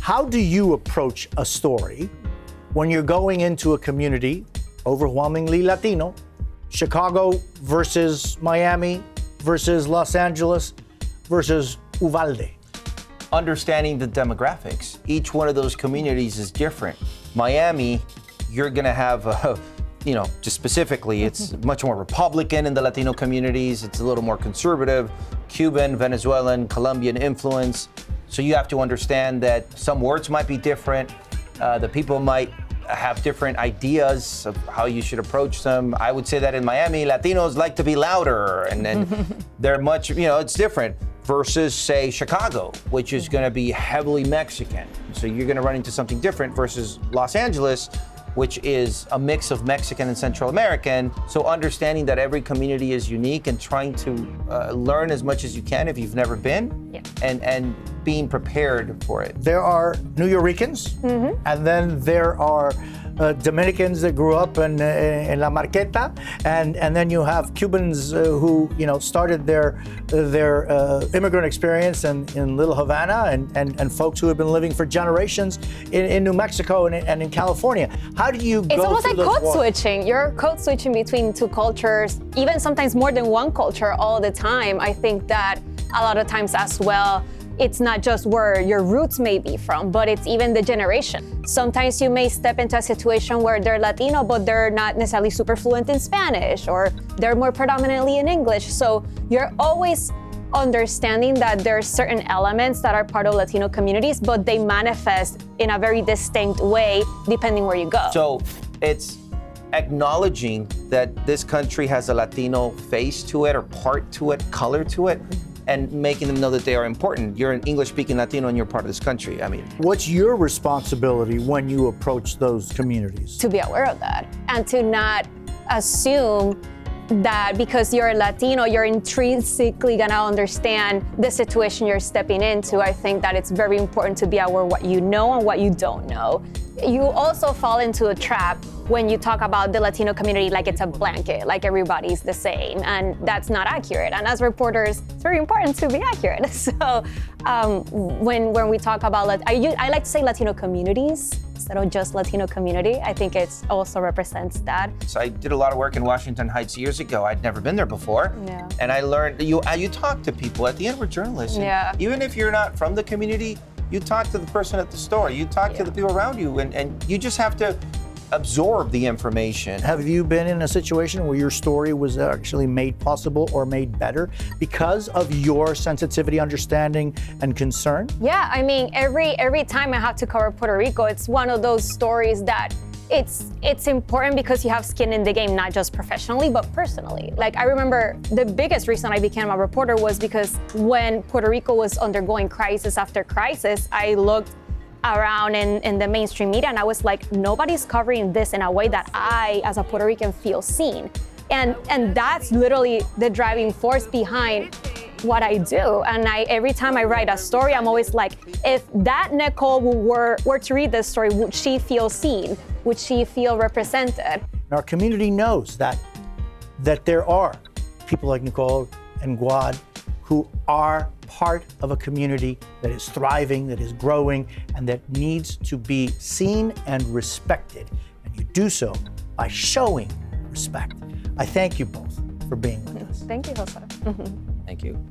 How do you approach a story when you're going into a community overwhelmingly Latino, Chicago versus Miami versus Los Angeles versus Uvalde? Understanding the demographics. Each one of those communities is different. Miami, you're gonna have just specifically, it's much more Republican in the Latino communities. It's a little more conservative, Cuban, Venezuelan, Colombian influence. So you have to understand that some words might be different. The people might have different ideas of how you should approach them. I would say that in Miami, Latinos like to be louder and they're much, it's different versus say Chicago, which is gonna be heavily Mexican. So you're gonna run into something different versus Los Angeles, which is a mix of Mexican and Central American. So understanding that every community is unique and trying to learn as much as you can if you've never been, and being prepared for it. There are New Yorkers, and then there are Dominicans that grew up in La Marqueta, and then you have Cubans who started their immigrant experience in Little Havana, and folks who have been living for generations in New Mexico and in California. How do you go? It's almost like code walls? switching. You're code switching between two cultures, even sometimes more than one culture all the time. I think that a lot of times as well, it's not just where your roots may be from, but it's even the generation. Sometimes you may step into a situation where they're Latino, but they're not necessarily super fluent in Spanish, or they're more predominantly in English. So you're always understanding that there are certain elements that are part of Latino communities, but they manifest in a very distinct way depending where you go. So it's acknowledging that this country has a Latino face to it, or part to it, color to it, and making them know that they are important. You're an English-speaking Latino and you're part of this country. I mean, what's your responsibility when you approach those communities? To be aware of that and to not assume that because you're a Latino, you're intrinsically gonna understand the situation you're stepping into. I think that it's very important to be aware of what you know and what you don't know. You also fall into a trap when you talk about the Latino community like it's a blanket, like everybody's the same, and that's not accurate. And as reporters, it's very important to be accurate. So when we talk about, I like to say Latino communities instead of just Latino community. I think it also represents that. So I did a lot of work in Washington Heights years ago. I'd never been there before. Yeah. And I learned, you talk to people. At the end, we're journalists. Yeah. Even if you're not from the community, you talk to the person at the store, you talk to the people around you, and you just have to absorb the information. Have you been in a situation where your story was actually made possible or made better because of your sensitivity, understanding, and concern? Yeah, I mean, every time I have to cover Puerto Rico, it's one of those stories that it's important because you have skin in the game, not just professionally, but personally. Like, I remember the biggest reason I became a reporter was because when Puerto Rico was undergoing crisis after crisis, I looked around in the mainstream media and I was like, nobody's covering this in a way that I, as a Puerto Rican, feel seen. And that's literally the driving force behind what I do. And every time I write a story, I'm always like, if that Nicole were to read this story, would she feel seen? Would she feel represented? Our community knows that there are people like Nicole and Guad who are part of a community that is thriving, that is growing, and that needs to be seen and respected. And you do so by showing respect. I thank you both for being with us. Thank you, Jose. Thank you.